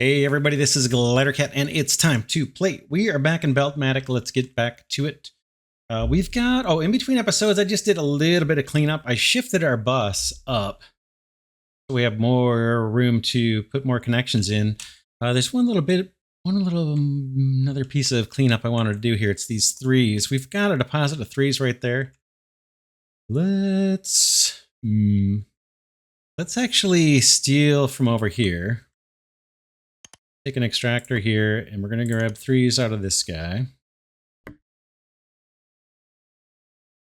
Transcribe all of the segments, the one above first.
Hey everybody, this is Glidercat, and it's time to play. We are back in Beltmatic. Let's get back to it. We've got, in between episodes, I just did a little bit of cleanup. I shifted our bus up so we have more room to put more connections in. There's another piece of cleanup I wanted to do here. It's these threes. We've got a deposit of threes right there. Let's actually steal from over here. Take an extractor here, and we're going to grab threes out of this guy.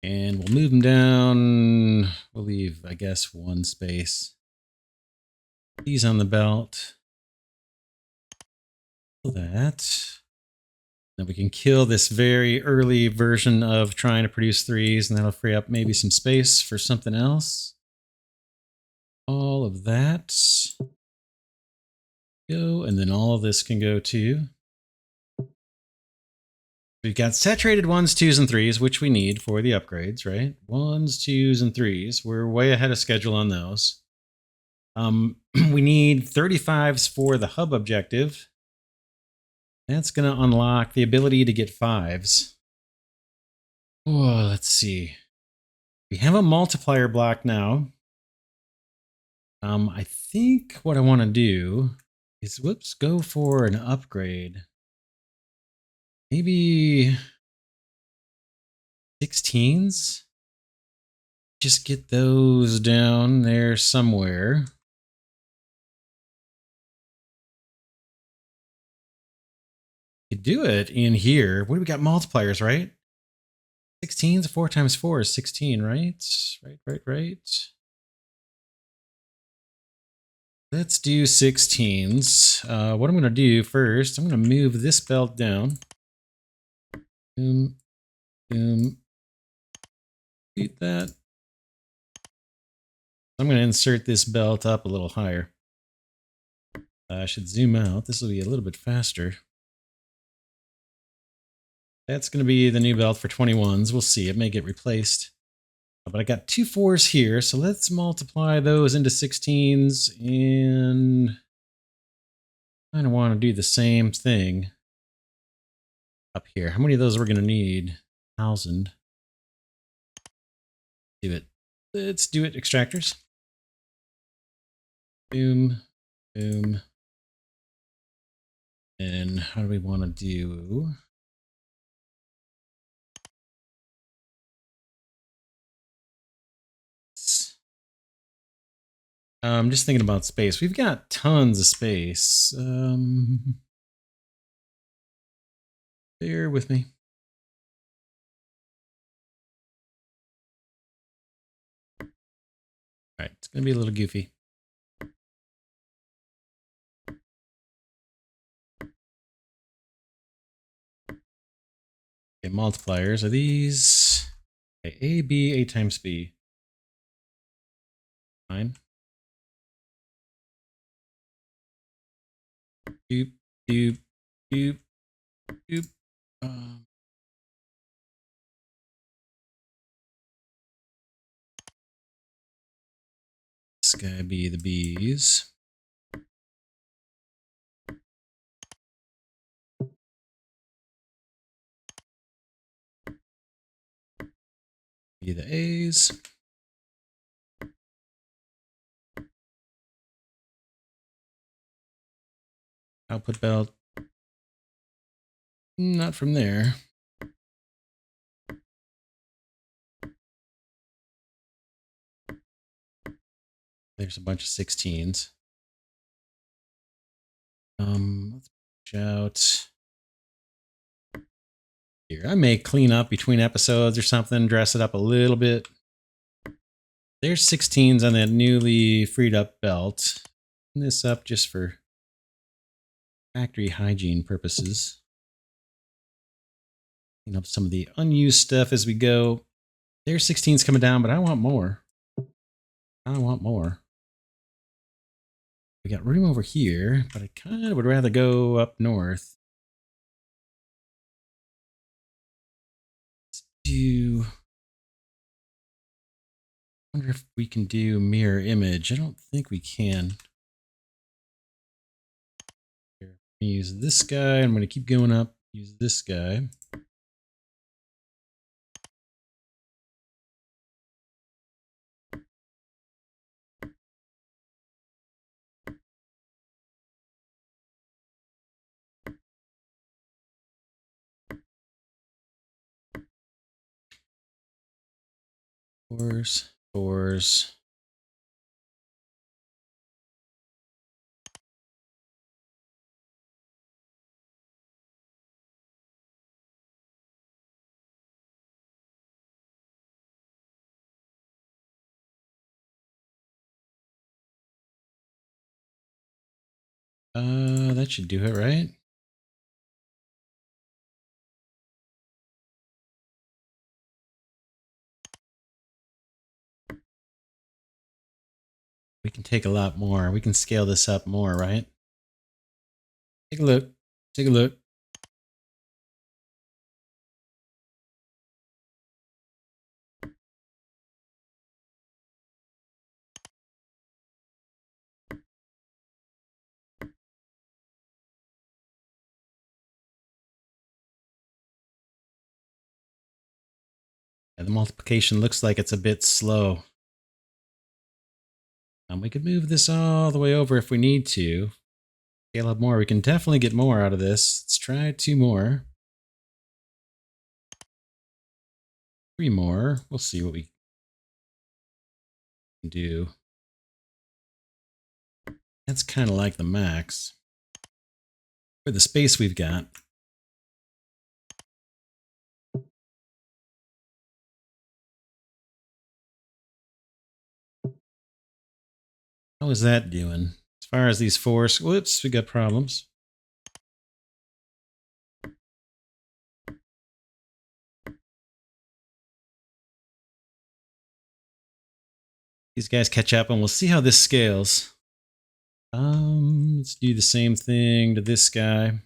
And we'll move them down. We'll leave, I guess, one space. These on the belt. Kill that. Then we can kill this very early version of trying to produce threes, and that'll free up maybe some space for something else. All of that. Go, and then all of this can go too. We've got saturated 1s, 2s, and 3s, which we need for the upgrades, right? 1s, 2s, and 3s. We're way ahead of schedule on those. We need 35s for the hub objective. That's going to unlock the ability to get 5s. Oh, let's see. We have a multiplier block now. I think what I want to do is, go for an upgrade. Maybe 16s. Just get those down there somewhere. You do it in here. What do we got? Multipliers, right? 16s, 4 times 4 is 16, right? Right. Let's do 16s. What I'm going to do first, I'm going to move this belt down. Boom. Beat that. I'm going to insert this belt up a little higher. I should zoom out. This will be a little bit faster. That's going to be the new belt for 21s. We'll see. It may get replaced. But I got 2 4s here, so let's multiply those into 16s, and I kind of want to do the same thing up here. How many of those we're going to need? 1,000. Do it. Let's do it, extractors. Boom, boom. And how do we want to do? I'm just thinking about space. We've got tons of space. Bear with me. All right, it's going to be a little goofy. Okay, multipliers are these. Okay, A, B, A times B. Fine. Doop, doop, doop, doop. This guy be the B's. Be the A's. Output belt. Not from there. There's a bunch of 16s. Let's push out here. I may clean up between episodes or something, dress it up a little bit. There's 16s on that newly freed up belt. Clean this up just for factory hygiene purposes. Clean up some of the unused stuff as we go. There's 16s coming down, but I want more. I want more. We got room over here, but I kind of would rather go up north. Let's do... I wonder if we can do mirror image. I don't think we can. Use this guy. I'm going to keep going up. Use this guy. Fours. That should do it, right? We can take a lot more. We can scale this up more, right? Take a look. Take a look. Yeah, the multiplication looks like it's a bit slow. We could move this all the way over if we need to. Scale up more. We can definitely get more out of this. Let's try 2 more. 3 more. We'll see what we can do. That's kind of like the max. For the space we've got. How is that doing? As far as these 4s, whoops, we got problems. These guys catch up and we'll see how this scales. Let's do the same thing to this guy.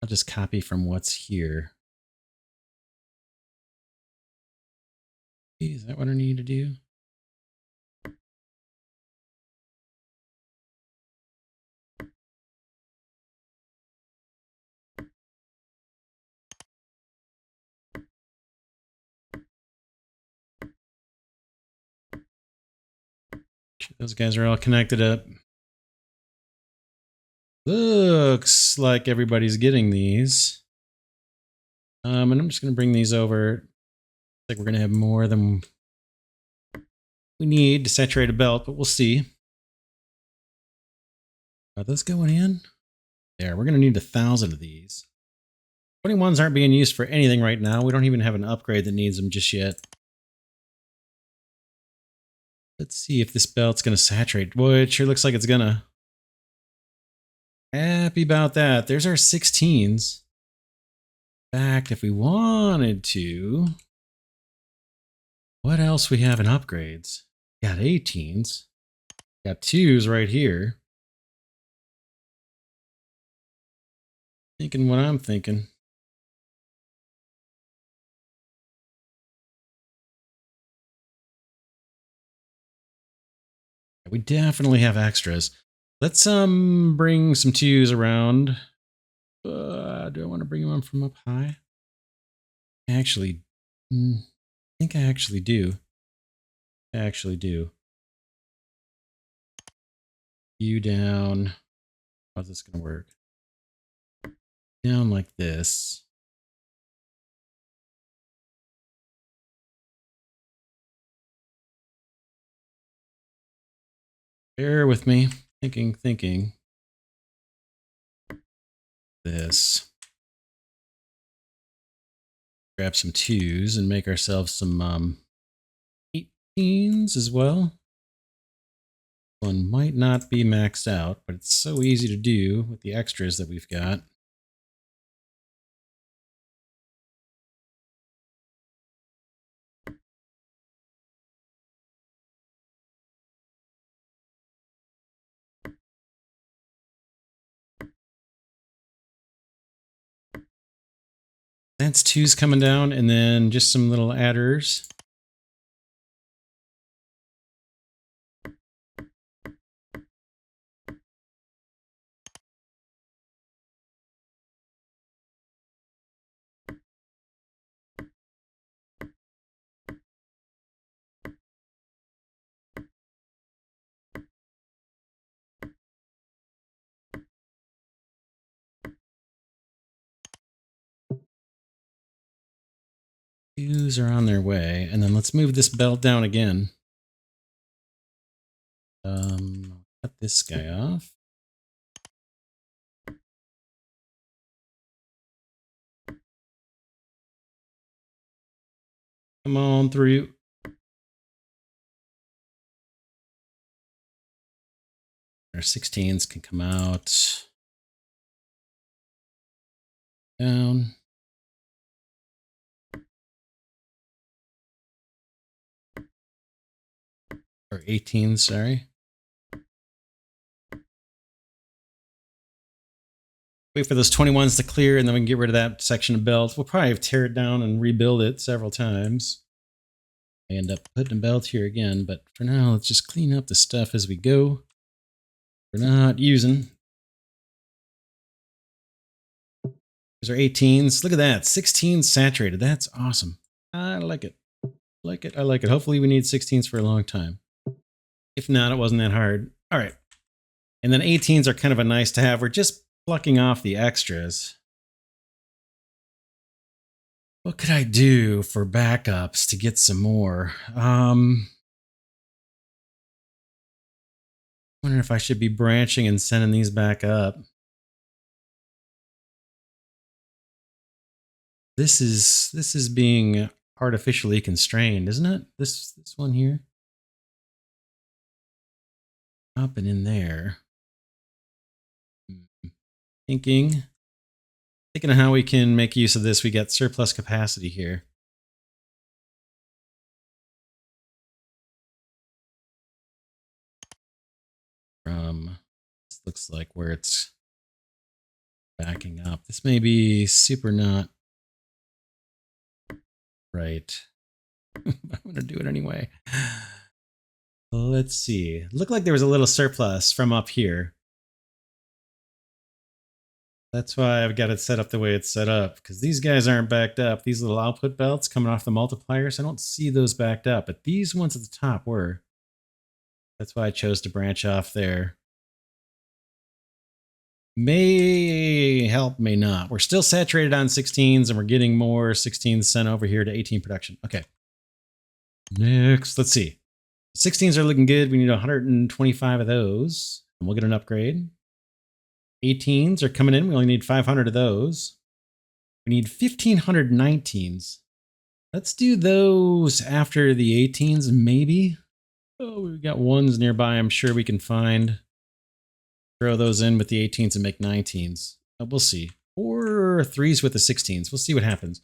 I'll just copy from what's here. Is that what I need to do? Those guys are all connected up. Looks like everybody's getting these. And I'm just going to bring these over. Looks like we're going to have more than we need to saturate a belt, but we'll see. Are those going in? There, we're going to need 1,000 of these. 21s aren't being used for anything right now. We don't even have an upgrade that needs them just yet. Let's see if this belt's going to saturate. Boy, it sure looks like it's going to. Happy about that. There's our 16s. In fact, if we wanted to, what else we have in upgrades? Got 18s. Got 2s right here. Thinking what I'm thinking. We definitely have extras. Let's bring some 2s around. Do I want to bring them from up high? Actually, I think I actually do. You down. How's this going to work? Down like this. Bear with me. Thinking. This. Grab some 2s and make ourselves some 18s as well. One might not be maxed out, but it's so easy to do with the extras that we've got. That's 2s coming down, and then just some little adders. Twos are on their way. And then let's move this belt down again. Cut this guy off. Come on through. Our 16s can come out. Down. Or 18s, sorry. Wait for those 21s to clear, and then we can get rid of that section of belt. We'll probably tear it down and rebuild it several times. I end up putting a belt here again, but for now, let's just clean up the stuff as we go. We're not using. These are 18s. Look at that. 16 saturated. That's awesome. I like it. I like it. Hopefully we need 16s for a long time. If not, it wasn't that hard. All right. And then 18s are kind of a nice to have. We're just plucking off the extras. What could I do for backups to get some more? Wondering if I should be branching and sending these back up. This is being artificially constrained, isn't it? This one here. Up and in there. Thinking of how we can make use of this. We got surplus capacity here. This looks like where it's backing up. This may be super not right. I'm going to do it anyway. Let's see. Looked like there was a little surplus from up here. That's why I've got it set up the way it's set up, because these guys aren't backed up. These little output belts coming off the multipliers, I don't see those backed up, but these ones at the top were. That's why I chose to branch off there. May help, may not. We're still saturated on 16s, and we're getting more 16s sent over here to 18 production. Okay. Next, let's see. 16s are looking good. We need 125 of those, and we'll get an upgrade. 18s are coming in. We only need 500 of those. We need 1,500 19s. Let's do those after the 18s, maybe. Oh, we've got ones nearby I'm sure we can find. Throw those in with the 18s and make 19s. We'll see. Or 3s with the 16s. We'll see what happens.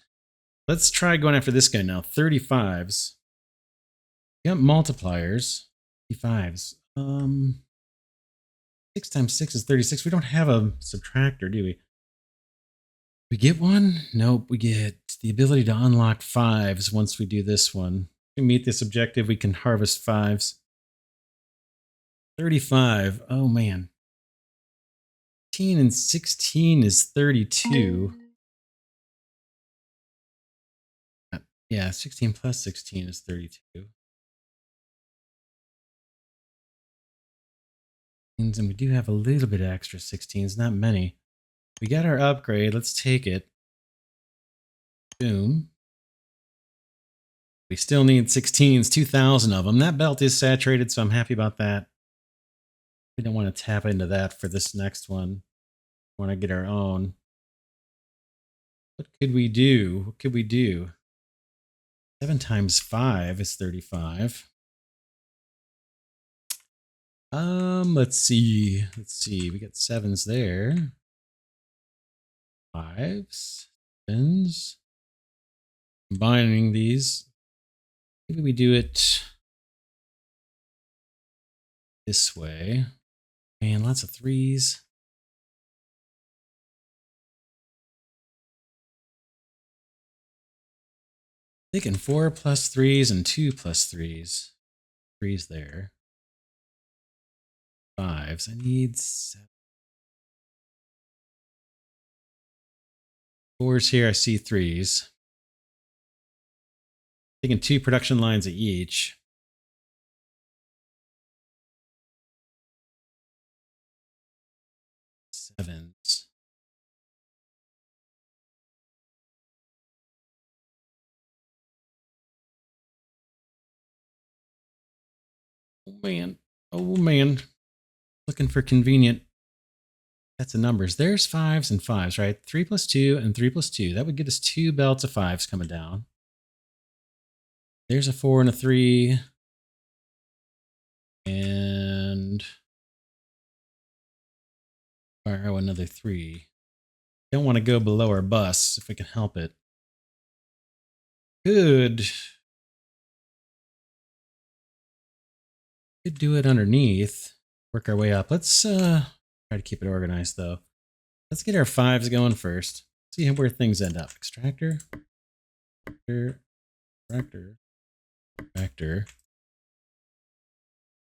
Let's try going after this guy now. 35s. We got multipliers. 35s. 6 times 6 is 36. We don't have a subtractor, do we? We get one? Nope, we get the ability to unlock 5s once we do this one. If we meet this objective, we can harvest 5s. 35. Oh, man. 15 and 16 is 32. Yeah, 16 plus 16 is 32. And we do have a little bit of extra 16s, not many. We got our upgrade. Let's take it. Boom. We still need 16s, 2,000 of them. That belt is saturated, so I'm happy about that. We don't want to tap into that for this next one. We want to get our own. What could we do? What could we do? 7 times 5 is 35. Let's see. We got 7s there. 5s, 7s. Combining these. Maybe we do it this way. Man, lots of 3s. Thinking 4 plus 3s and 2 plus 3s. 3s there. 5s. I need 7. 4s here. I see 3s. Taking 2 production lines of each. 7s. Oh man. Oh man. Looking for convenient sets of numbers. There's 5s and 5s, right? 3 plus 2 and 3 plus 2. That would get us 2 belts of 5s coming down. There's a 4 and a 3. And borrow another 3. Don't want to go below our bus if we can help it. Could do it underneath. Work our way up. Let's try to keep it organized though. Let's get our 5s going first. See where things end up. Extractor. Extractor.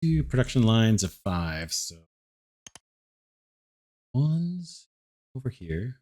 2 production lines of 5. So 1s over here.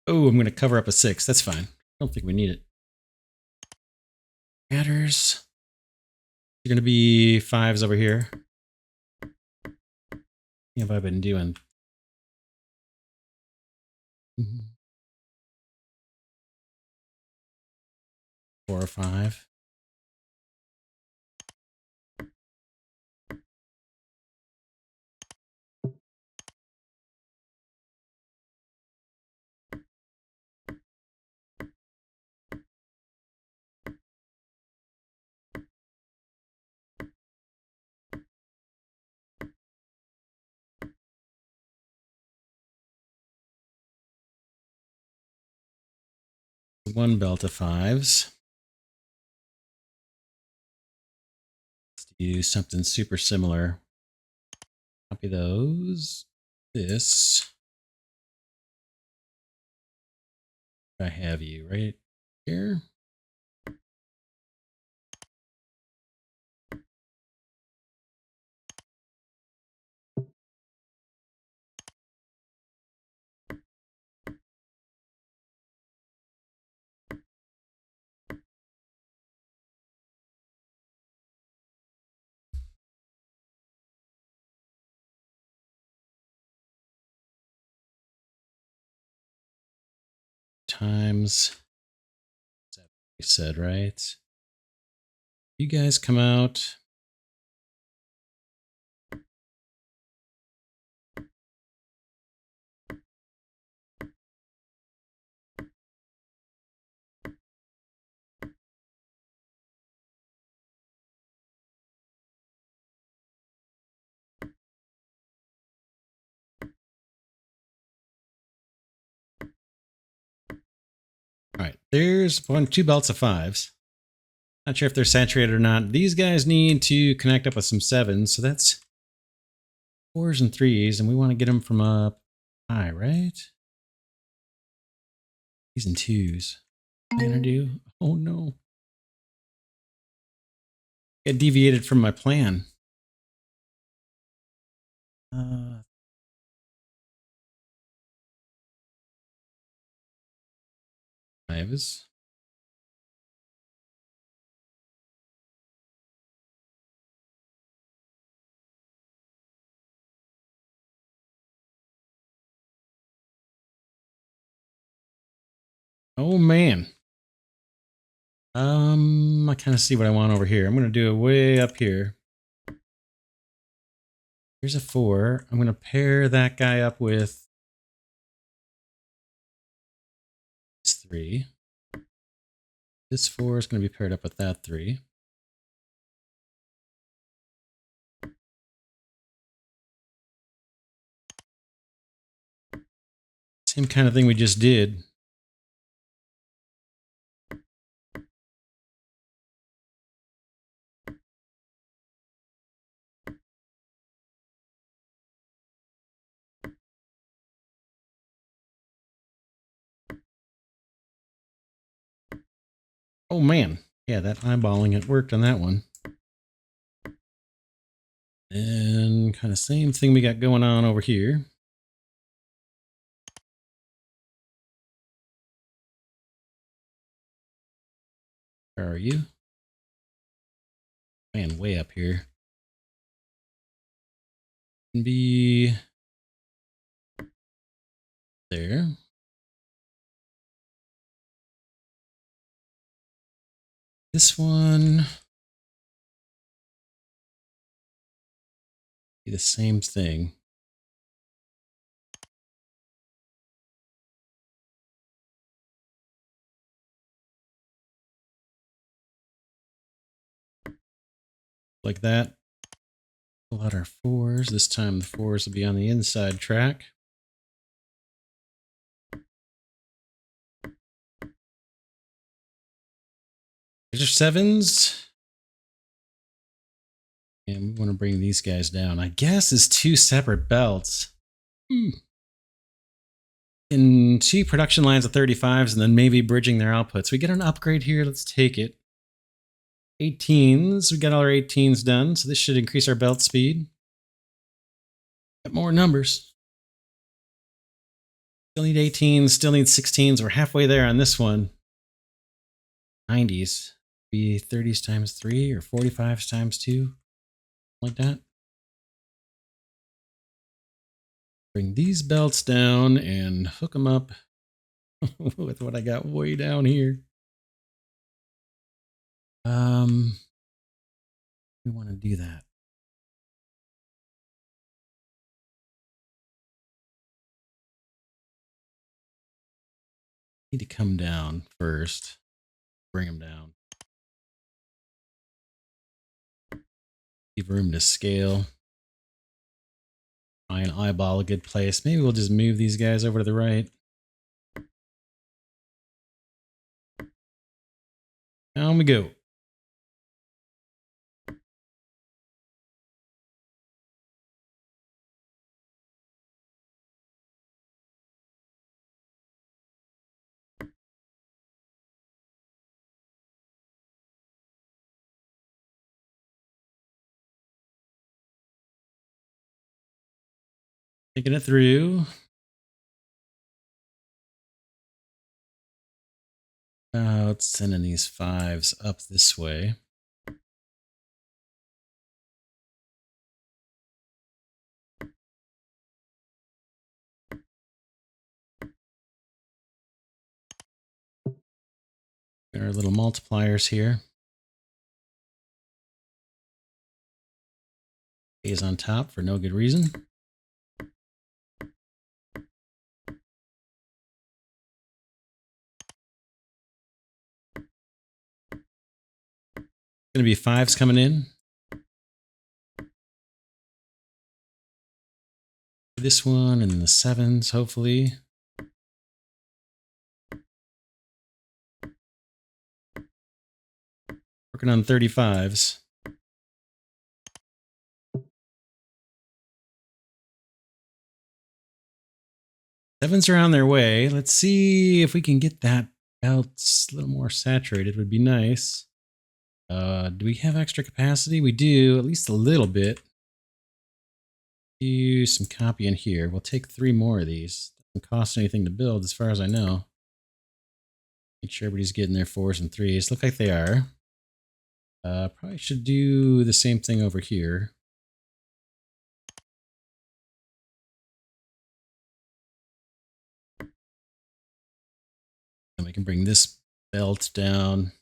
Oh, I'm going to cover up a 6. That's fine. I don't think we need it. Matters. They're going to be 5s over here. What have I been doing? 4 or 5. One belt of 5s. Let's do something super similar. Copy those. This. I have you right here. Times. That we said, right? You guys come out. All right, there's 2 belts of 5s. Not sure if they're saturated or not. These guys need to connect up with some 7s, so that's 4s and 3s, and we want to get them from up high, right? 3s and 2s. What am I gonna do? Oh no. I deviated from my plan. 5s. Oh man. I kind of see what I want over here. I'm going to do it way up here. Here's a 4. I'm going to pair that guy up with this 3. This 4 is going to be paired up with that 3. Same kind of thing we just did. Oh man. Yeah, that eyeballing, it worked on that one. And kind of same thing we got going on over here. Where are you? Man, way up here. Can be there. This one be the same thing. Like that. Pull out our 4s. This time the 4s will be on the inside track. There's our 7s. And we want to bring these guys down. I guess it's 2 separate belts. In 2 production lines of 35s and then maybe bridging their outputs. We get an upgrade here. Let's take it. 18s. We got all our 18s done. So this should increase our belt speed. Got more numbers. Still need 18s. Still need 16s. We're halfway there on this one. 90s. Be 30s times 3 or 45s times 2. Like that. Bring these belts down and hook them up with what I got way down here. We want to do that. Need to come down first. Bring them down. Leave room to scale. Try and eyeball a good place. Maybe we'll just move these guys over to the right. Down we go. Taking it through. About sending these 5s up this way. There are little multipliers here. A's on top for no good reason. Going to be 5s coming in. This one and the 7s, hopefully. Working on 35s. Sevens are on their way. Let's see if we can get that belt a little more saturated. Would be nice. Do we have extra capacity? We do, at least a little bit. Do some copy in here. We'll take 3 more of these. Doesn't cost anything to build, as far as I know. Make sure everybody's getting their 4s and 3s. Look like they are. Probably should do the same thing over here. And we can bring this belt down.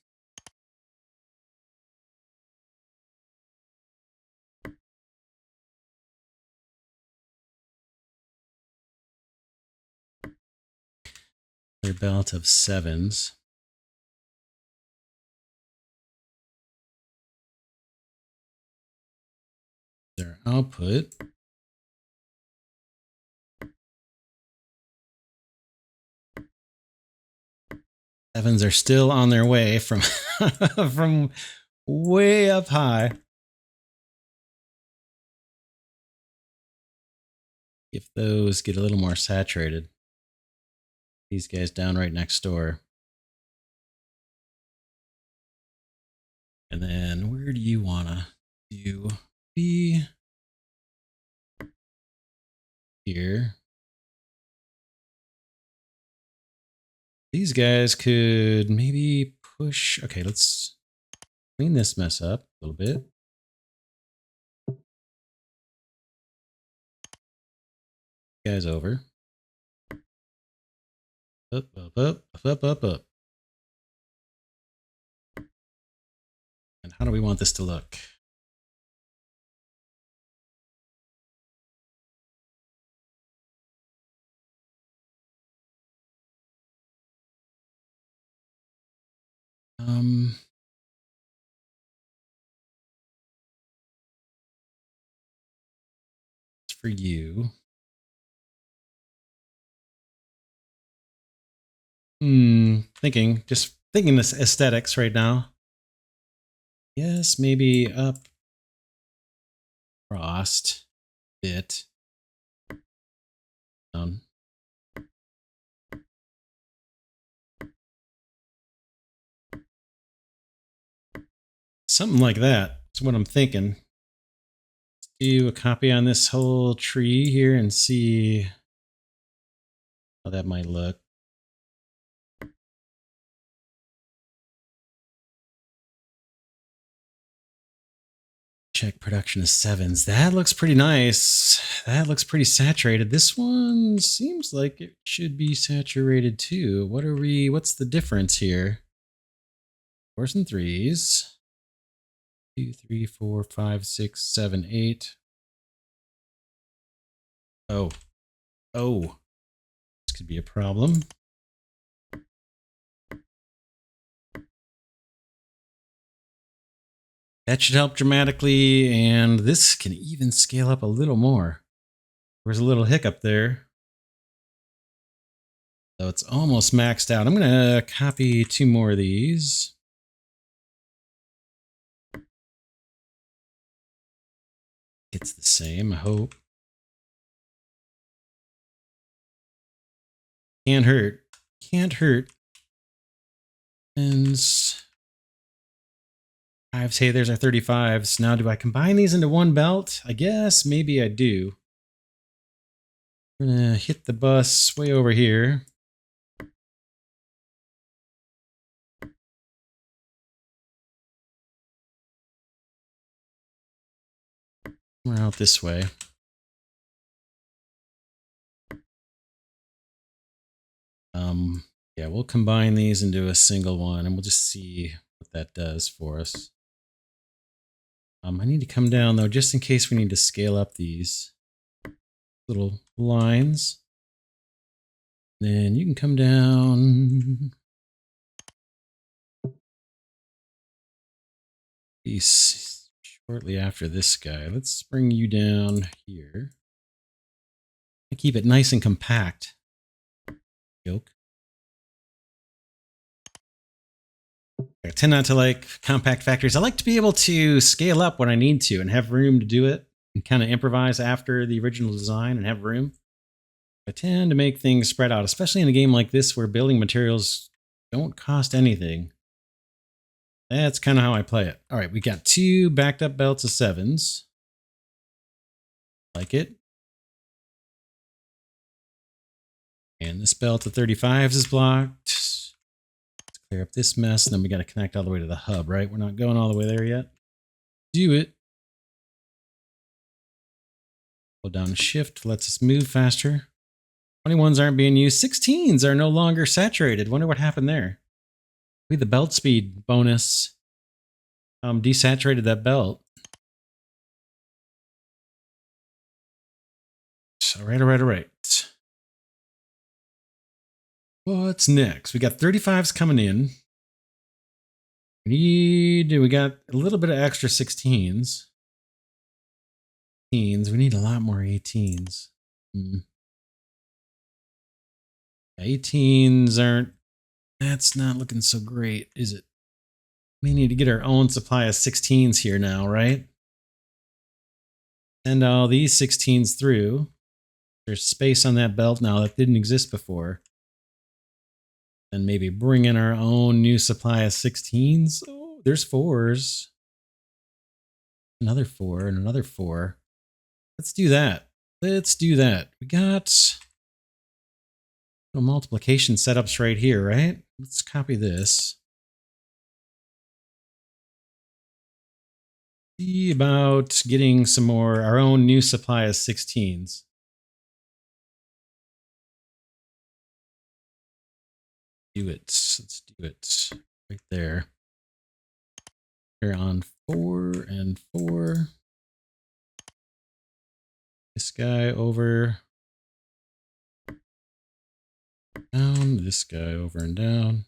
Another belt of 7s. Their output. Sevens are still on their way from from way up high. If those get a little more saturated. These guys down right next door. And then where do you want to do? Be here. These guys could maybe push. Okay, let's clean this mess up a little bit. Guys over. Up, up, up, up, up, up. And how do we want this to look? It's for you. Just thinking this aesthetics right now. Yes, maybe up, frost, bit, down. Something like that. That's what I'm thinking. Let's do a copy on this whole tree here and see how that might look. Check production of 7s. That looks pretty nice. That looks pretty saturated. This one seems like it should be saturated too. What's the difference here? 4s and 3s. 2, 3, 4, 5, 6, 7, 8. Oh. This could be a problem. That should help dramatically, and this can even scale up a little more. There's a little hiccup there. So it's almost maxed out. I'm going to copy 2 more of these. It's the same, I hope. Can't hurt. Can't hurt. And 5s. Hey, there's our 35s. Now, do I combine these into one belt? I guess maybe I do. I'm going to hit the bus way over here. We're out this way. Yeah, we'll combine these into a single one, and we'll just see what that does for us. I need to come down, though, just in case we need to scale up these little lines. Then you can come down. He's shortly after this guy. Let's bring you down here. Keep it nice and compact. Joke. I tend not to like compact factories. I like to be able to scale up when I need to and have room to do it and kind of improvise after the original design and have room. I tend to make things spread out, especially in a game like this where building materials don't cost anything. That's kind of how I play it. All right, we got 2 backed up belts of 7s. Like it. And this belt of 35s is blocked. Let's clear up this mess, and then we got to connect all the way to the hub, right? We're not going all the way there yet. Do it. Hold down shift, lets us move faster. 21s aren't being used. 16s are no longer saturated. Wonder what happened there. Maybe the belt speed bonus desaturated that belt. All right. What's next? We got 35s coming in. We got a little bit of extra 16s. We need a lot more 18s. 18s aren't, that's not looking so great, is it? We need to get our own supply of 16s here now, right? Send all these 16s through. There's space on that belt now that didn't exist before. And maybe bring in our own new supply of 16s. Oh, there's 4s. Another 4 and another 4. Let's do that. We got multiplication setups right here, right? Let's copy this. see about getting some more, our own new supply of 16s. Do it. Let's do it. Right there. Here on 4 and 4. This guy over. Down. This guy over and down.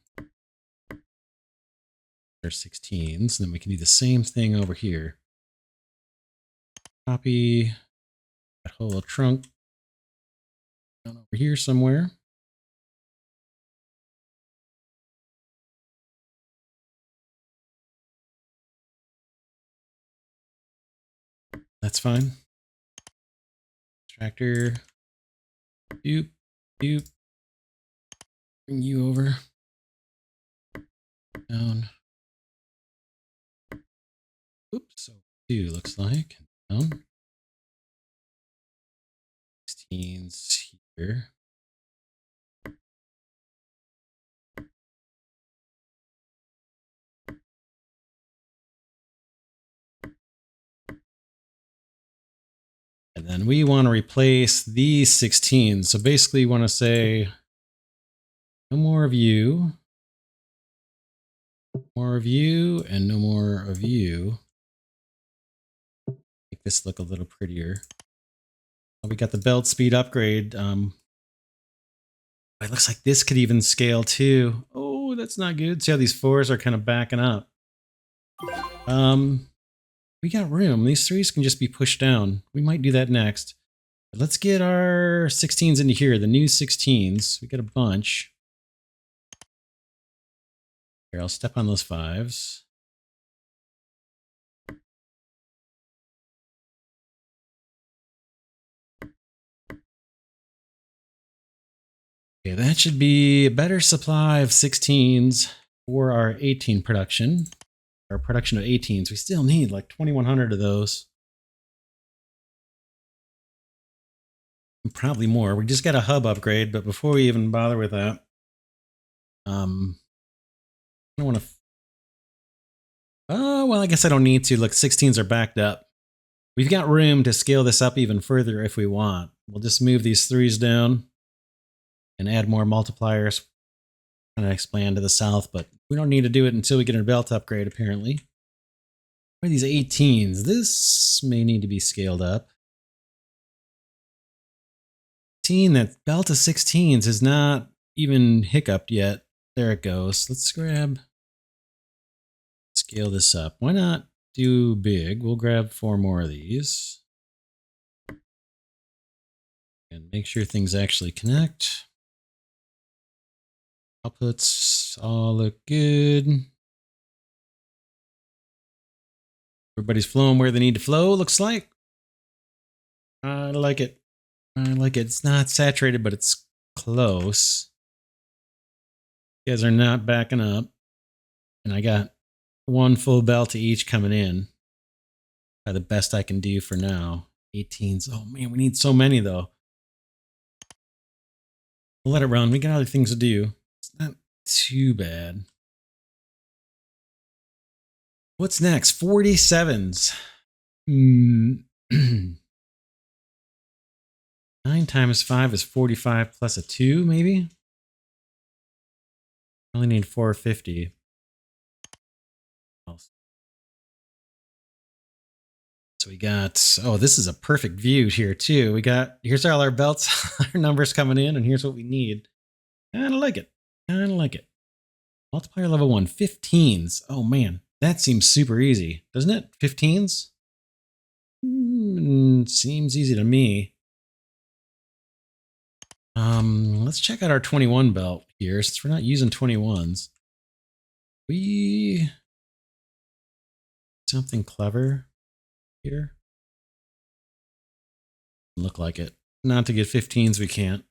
Our 16s. Then we can do the same thing over here. Copy that whole trunk down over here somewhere. That's fine. Extractor. Doop. Doop. Bring you over. Down. Oops. So 2 looks like. Down. 16s here. And then we want to replace these 16s. So basically you want to say no more of you. More of you and no more of you. Make this look a little prettier. We got the belt speed upgrade. It looks like this could even scale too. Oh, that's not good. See how these 4s are kind of backing up. We got room. These 3s can just be pushed down. We might do that next. But let's get our 16s into here. The new 16s. We got a bunch. Here, I'll step on those 5s. Okay, that should be a better supply of 16s for our 18 production. Our production of 18s. We still need like 2,100 of those. And probably more. We just got a hub upgrade, but before we even bother with that, I don't want to. Oh, well, I guess I don't need to. Look, 16s are backed up. We've got room to scale this up even further if we want. We'll just move these 3s down and add more multipliers. Kind of expand to the south, but we don't need to do it until we get a belt upgrade, apparently. What are these 18s? This may need to be scaled up. That belt of 16s is not even hiccuped yet. There it goes. Let's scale this up. Why not do big? We'll grab 4 more of these. And make sure things actually connect. Outputs all look good. Everybody's flowing where they need to flow, looks like. I like it. I like it. It's not saturated, but it's close. You guys are not backing up. And I got 1 full belt to each coming in. The best I can do for now. 18s. Oh man, we need so many though. We'll let it run. We got other things to do. It's not too bad. What's next? 47s. 9 times 5 is 45 plus a 2, maybe? I only need 450. So we got, oh, this is a perfect view here too. Here's all our belts, our numbers coming in, and here's what we need. Kind of like it. Kind of like it. Multiplier level 1, 15s. Oh man, that seems super easy, doesn't it? 15s? Seems easy to me. Let's check out our 21 belt here, since we're not using 21s. Something clever here. Look like it. Not to get 15s, we can't.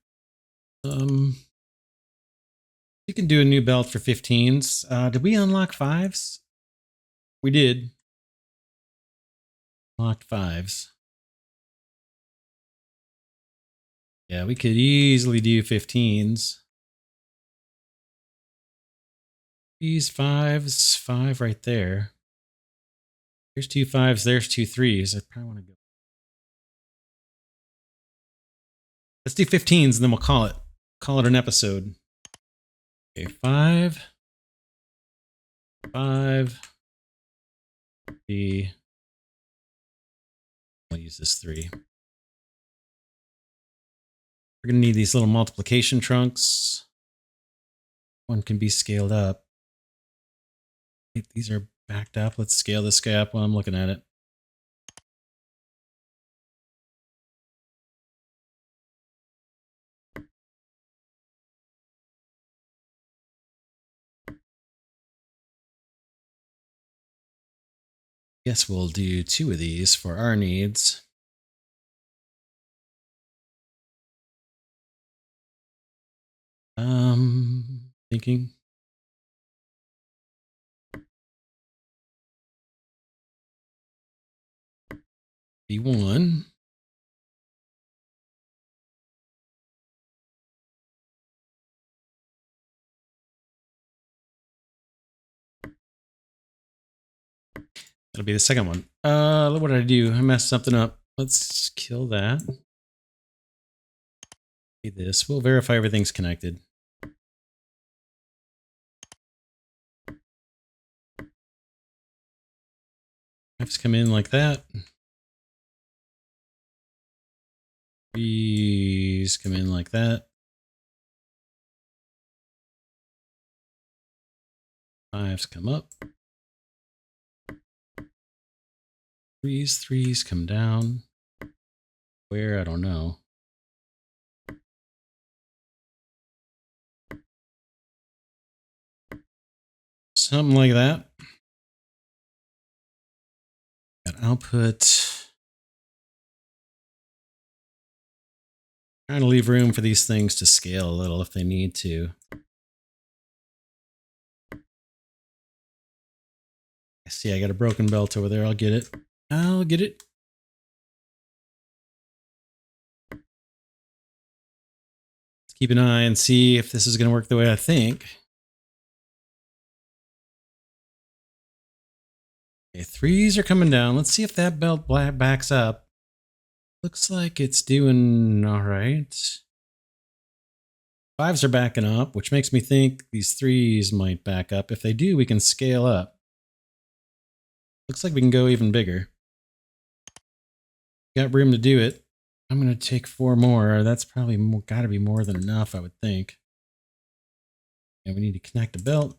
You can do a new belt for 15s. Did we unlock 5s? We did. Unlocked 5s. Yeah, we could easily do 15s. These 5s, 5 right there. There's 2 5s, there's 2 3s. I probably want to go. Let's do 15s and then we'll call it an episode. Okay, 5, 5, 3. I'll use this 3. We're going to need these little multiplication trunks. One can be scaled up. These are backed up. Let's scale this guy up while I'm looking at it. Guess we'll do 2 of these for our needs. Thinking. B1. That'll be the second one. What did I do? I messed something up. Let's kill that. Do this. We'll verify everything's connected. F's come in like that. B's come in like that. 5's come up. 3's come down. Where? I don't know. Something like that. Got output. Trying to leave room for these things to scale a little if they need to. I see I got a broken belt over there. I'll get it. I'll get it. Let's keep an eye and see if this is going to work the way I think. Okay, 3's are coming down. Let's see if that belt backs up. Looks like it's doing all right. 5's are backing up, which makes me think these 3's might back up. If they do, we can scale up. Looks like we can go even bigger. Got room to do it. I'm going to take 4 more. That's probably got to be more than enough, I would think. And we need to connect a belt.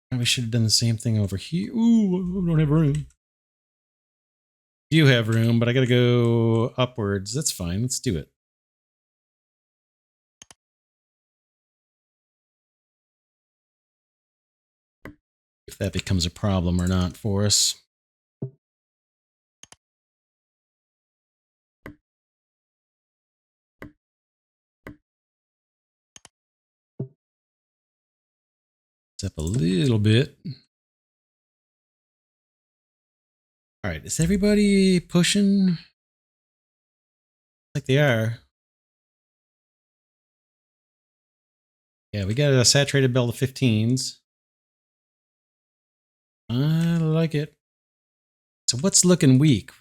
Probably should have done the same thing over here. Ooh, I don't have room. You have room, but I got to go upwards. That's fine. Let's do it. If that becomes a problem or not for us. Up a little bit. All right, is everybody pushing? Like they are. Yeah, we got a saturated belt of 15s. I like it. So what's looking weak?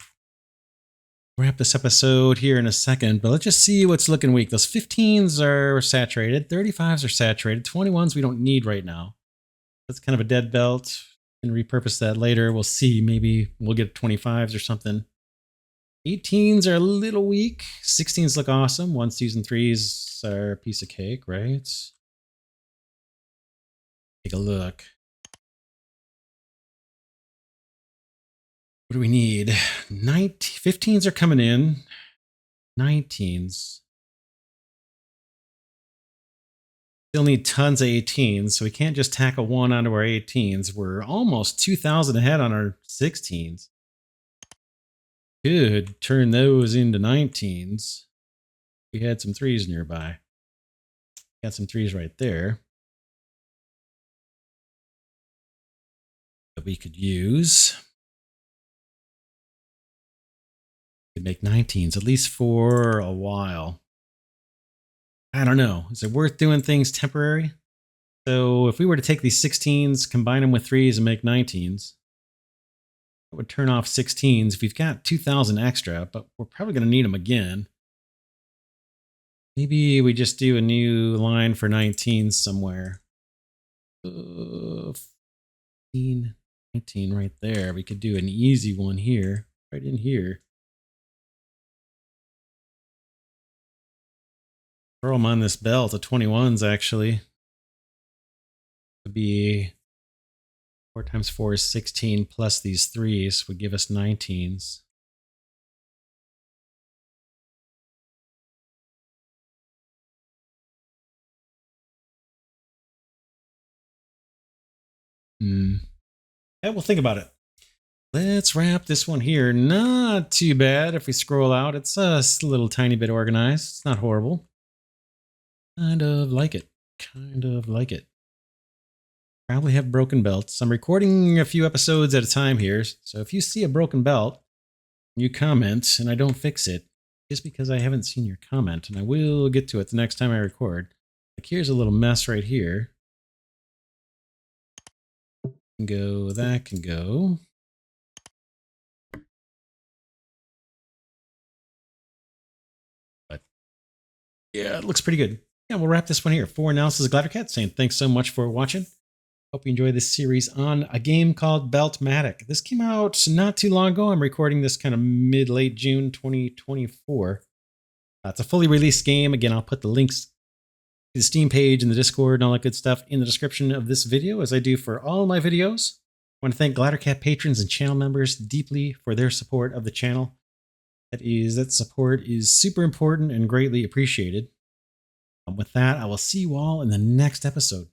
We'll wrap this episode here in a second, but let's just see what's looking weak. Those 15s are saturated, 35s are saturated, 21s we don't need right now. That's kind of a dead belt. And repurpose that later. We'll see. Maybe we'll get 25s or something. 18s are a little weak. 16s look awesome. 1s, 2s, and 3s are a piece of cake, right? Take a look. What do we need? 15s are coming in. 19s. Still need tons of 18s, so we can't just tack a 1 onto our 18s. We're almost 2,000 ahead on our 16s. Could turn those into 19s. We had some 3s nearby. Got some 3s right there that we could use. Could make 19s, at least for a while. I don't know. Is it worth doing things temporary? So if we were to take these 16s, combine them with 3s and make 19s, That would turn off 16s if you've got 2,000 extra, but we're probably going to need them again. Maybe we just do a new line for 19s somewhere. 15, 19 right there. We could do an easy one here, right in here. Throw them on this belt, the 21s actually. Would be 4 times 4 is 16 plus these 3s would give us 19s. Yeah, we'll think about it. Let's wrap this one here. Not too bad if we scroll out. It's a little tiny bit organized. It's not horrible. Kind of like it. Kind of like it. Probably have broken belts. I'm recording a few episodes at a time here. So if you see a broken belt, you comment and I don't fix it, just because I haven't seen your comment. And I will get to it the next time I record. Like here's a little mess right here. Can go, that can go. But yeah, it looks pretty good. Yeah, we'll wrap this one here. For now, this is Glidercat saying thanks so much for watching. Hope you enjoy this series on a game called Beltmatic. This came out not too long ago. I'm recording this kind of mid-late June 2024. It's a fully released game. Again, I'll put the links to the Steam page and the Discord and all that good stuff in the description of this video, as I do for all my videos. I want to thank Glidercat patrons and channel members deeply for their support of the channel. That support is super important and greatly appreciated. With that, I will see you all in the next episode.